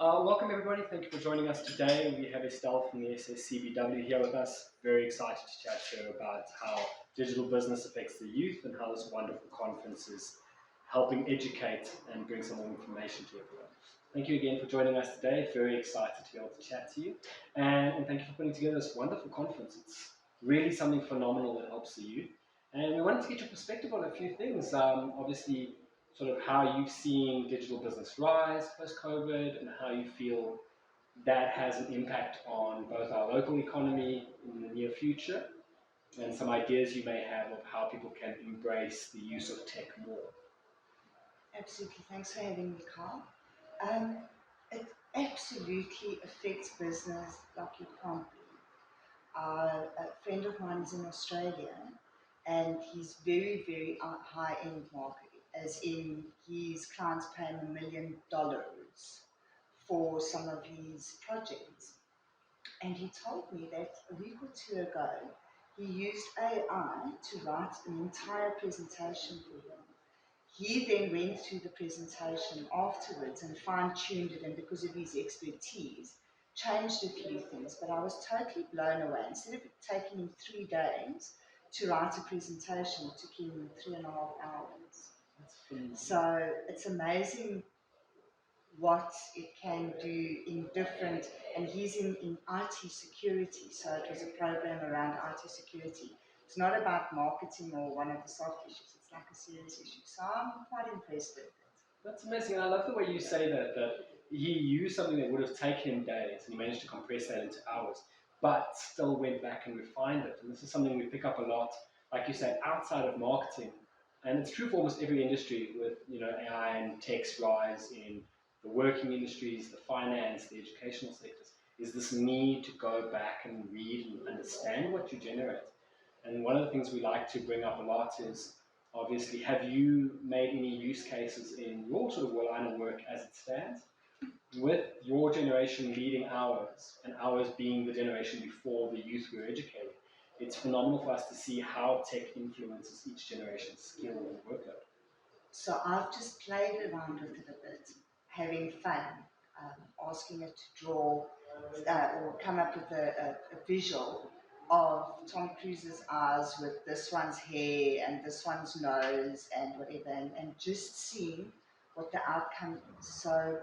Welcome everybody, thank you for joining us today. We have Estelle from the SACBW here with us. Very excited to chat to her about how digital business affects the youth and how this wonderful conference is helping educate and bring some more information to everyone. Thank you again for joining us today. Very excited to be able to chat to you. And thank you for putting together this wonderful conference. It's really something phenomenal that helps the youth. And we wanted to get your perspective on a few things. Obviously, sort of how you've seen digital business rise post-COVID and how you feel that has an impact on both our local economy in the near future and some ideas you may have of how people can embrace the use of tech more. Absolutely. Thanks for having me, Carl. It absolutely affects business like you can't believe. A friend of mine is in Australia and he's very high-end marketing, as in his clients pay him $1 million for some of his projects. And he told me that a week or two ago, he used AI to write an entire presentation for him. He then went through the presentation afterwards and fine-tuned it, and because of his expertise, changed a few things. But I was totally blown away. Instead of it taking him 3 days to write a presentation, it took him 3.5 hours. So it's amazing what it can do in different, and he's in IT security, so it was a program around IT security. It's not about marketing or one of the soft issues, it's like a serious issue. So I'm quite impressed with it. That's amazing. I love the way you say that he used something that would have taken him days and he managed to compress that into hours, but still went back and refined it. And this is something we pick up a lot, like you said, outside of marketing. And it's true for almost every industry with AI and tech's rise in the working industries, the finance, the educational sectors, is this need to go back and read and understand what you generate. And one of the things we like to bring up a lot is, obviously, have you made any use cases in your sort of line of work as it stands? With your generation leading ours, and ours being the generation before the youth were educated, it's phenomenal for us to see how tech influences each generation's skill and workload. So I've just played around with it a bit, having fun, asking it to draw or come up with a visual of Tom Cruise's eyes with this one's hair and this one's nose and whatever, and just seeing what the outcome is. So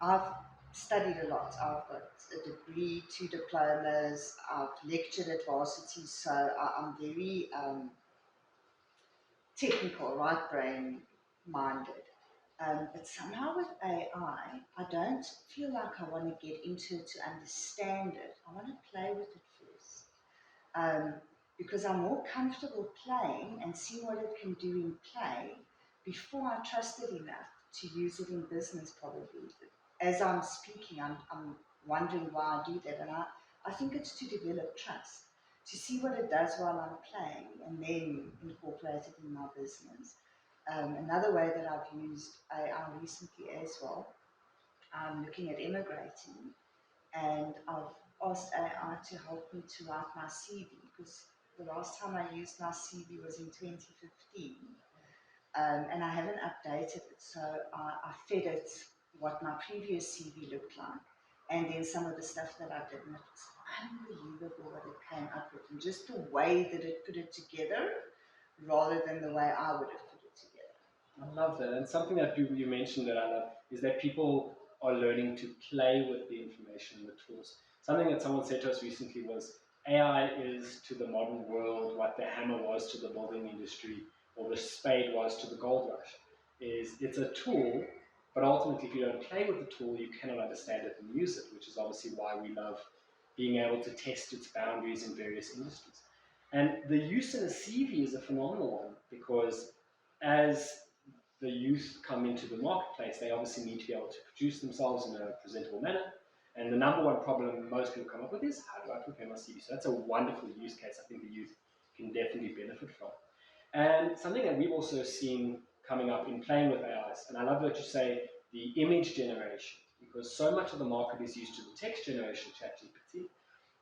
I've studied a lot. I've got a degree, 2 diplomas, I've lectured at varsity, so I'm very technical, right brain minded. But somehow with AI, I don't feel like I want to get into it to understand it. I want to play with it first. Because I'm more comfortable playing and seeing what it can do in play before I trust it enough to use it in business, probably. As I'm speaking, I'm wondering why I do that. And I think it's to develop trust, to see what it does while I'm playing and then incorporate it in my business. Another way that I've used AI recently as well, I'm looking at immigrating, and I've asked AI to help me to write my CV, because the last time I used my CV was in 2015, and I haven't updated it, so I fed it what my previous CV looked like, and then some of the stuff that I did, and it was unbelievable what it came up with, and just the way that it put it together, rather than the way I would have put it together. I love that. And something that you mentioned that I love is that people are learning to play with the information and the tools. Something that someone said to us recently was AI is to the modern world what the hammer was to the building industry or the spade was to the gold rush. It's a tool, but ultimately if you don't play with the tool, you cannot understand it and use it, which is obviously why we love being able to test its boundaries in various industries. And the use in a CV is a phenomenal one because as the youth come into the marketplace, they obviously need to be able to produce themselves in a presentable manner. And the number one problem most people come up with is, how do I prepare my CV? So that's a wonderful use case I think the youth can definitely benefit from. And something that we've also seen coming up in playing with AIs, and I love that you say the image generation, because so much of the market is used to the text generation, ChatGPT,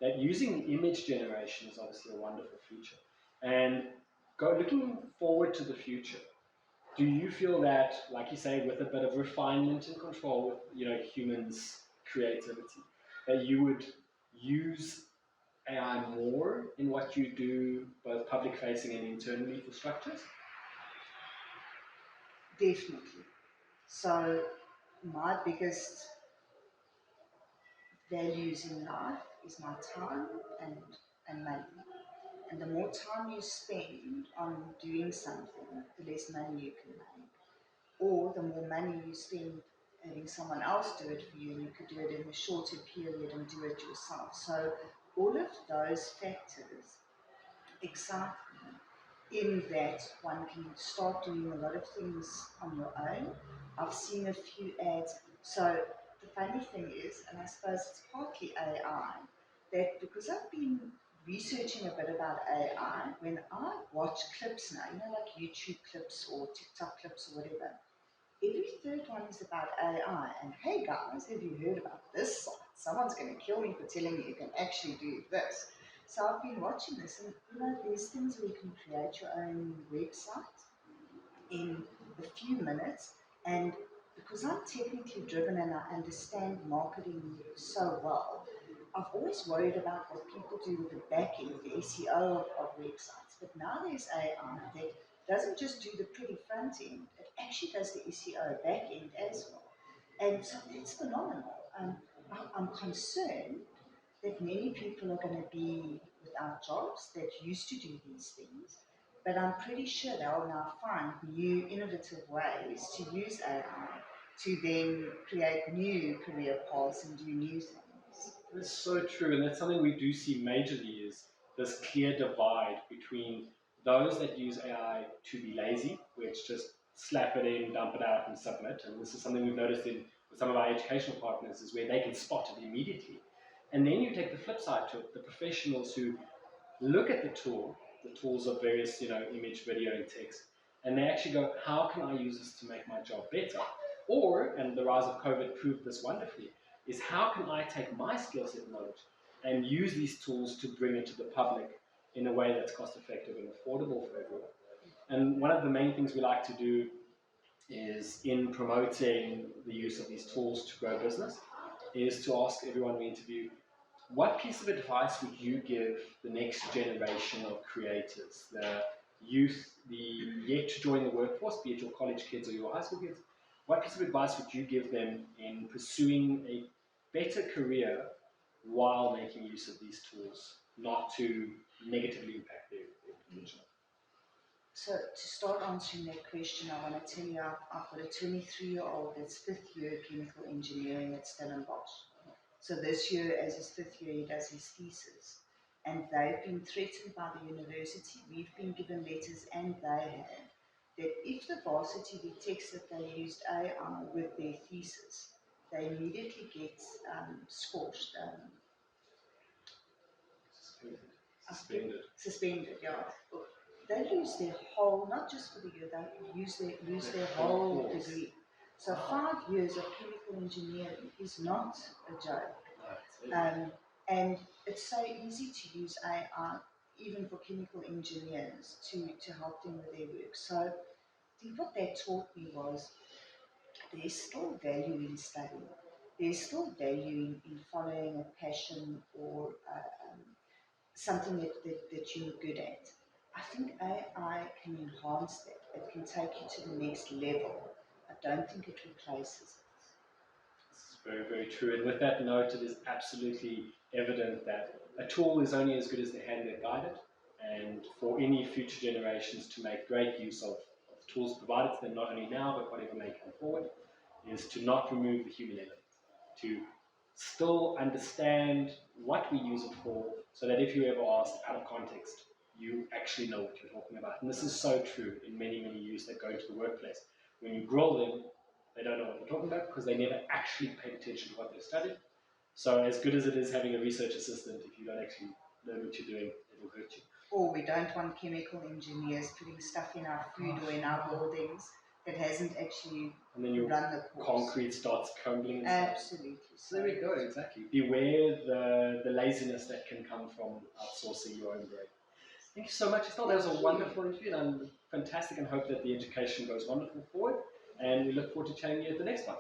that using the image generation is obviously a wonderful feature. And looking forward to the future, Do you feel that, like you say, with a bit of refinement and control, with humans' creativity, that you would use AI more in what you do, both public facing and internally for structures? Definitely. So my biggest values in life is my time and money. And the more time you spend on doing something, the less money you can make. Or the more money you spend having someone else do it for you, and you could do it in a shorter period and do it yourself. So all of those factors excite me in that one can start doing a lot of things on your own. I've seen a few ads. So the funny thing is, and I suppose it's partly AI, that because I've been researching a bit about AI, when I watch clips now, like YouTube clips or TikTok clips or whatever, every third one is about AI. And hey guys, have you heard about this site? Someone's going to kill me for telling me you can actually do this. So I've been watching this, and there's things where you can create your own website in a few minutes. And because I'm technically driven and I understand marketing so well, I've always worried about what people do with the back end, the SEO of websites. But now there's AI that doesn't just do the pretty front end, it actually does the SEO back end as well. And so it's phenomenal. I'm concerned that many people are going to be without jobs that used to do these things, but I'm pretty sure they'll now find new innovative ways to use AI to then create new career paths and do new things. That's so true, and that's something we do see majorly is this clear divide between those that use AI to be lazy, which just slap it in, dump it out, and submit. And this is something we've noticed in with some of our educational partners, is where they can spot it immediately. And then you take the flip side to it, the professionals who look at the tools of various, image, video, and text, and they actually go, how can I use this to make my job better? Or, and the rise of COVID proved this wonderfully, is how can I take my skill set and knowledge and use these tools to bring it to the public in a way that's cost effective and affordable for everyone. And one of the main things we like to do is, in promoting the use of these tools to grow business, is to ask everyone we interview, what piece of advice would you give the next generation of creators, the youth, the yet to join the workforce, be it your college kids or your high school kids? What piece of advice would you give them in pursuing a better career while making use of these tools, not to negatively impact their future? So to start answering that question, I want to tell you I've got a 23-year-old that's fifth year chemical engineering at Stellenbosch. So this year, as his fifth year, he does his thesis. And they've been threatened by the university. We've been given letters, and they have, that if the varsity detects that they used AI with their thesis, they immediately get scorched. Suspended, yeah. They lose their whole, not just for the year, they lose their whole degree. So 5 years of chemical engineering is not a joke. And it's so easy to use AI, even for chemical engineers, to help them with their work. So I think what that taught me was there's still value in studying. There's still value in following a passion or something that you're good at. I think AI can enhance that. It can take you to the next level. I don't think it replaces it. It's very, very true. And with that note, it is absolutely evident that a tool is only as good as the hand that guide it. And for any future generations to make great use of tools provided to them, not only now, but whatever may come forward, is to not remove the human element, to still understand what we use it for, so that if you ever asked out of context, you actually know what you're talking about. And this is so true in many, many youths that go into the workplace. When you grill them, they don't know what they're talking about because they never actually paid attention to what they studied. So as good as it is having a research assistant, if you don't actually know what you're doing, it'll hurt you. Or we don't want chemical engineers putting stuff in our food or in our buildings that hasn't actually and then your run the course. Concrete starts crumbling and Absolutely. So there we go, exactly. Beware the laziness that can come from outsourcing your own brain. Thank you so much, Estelle. That was a wonderful interview, and I'm fantastic, and hope that the education goes wonderful forward. And we look forward to chatting to you at the next one.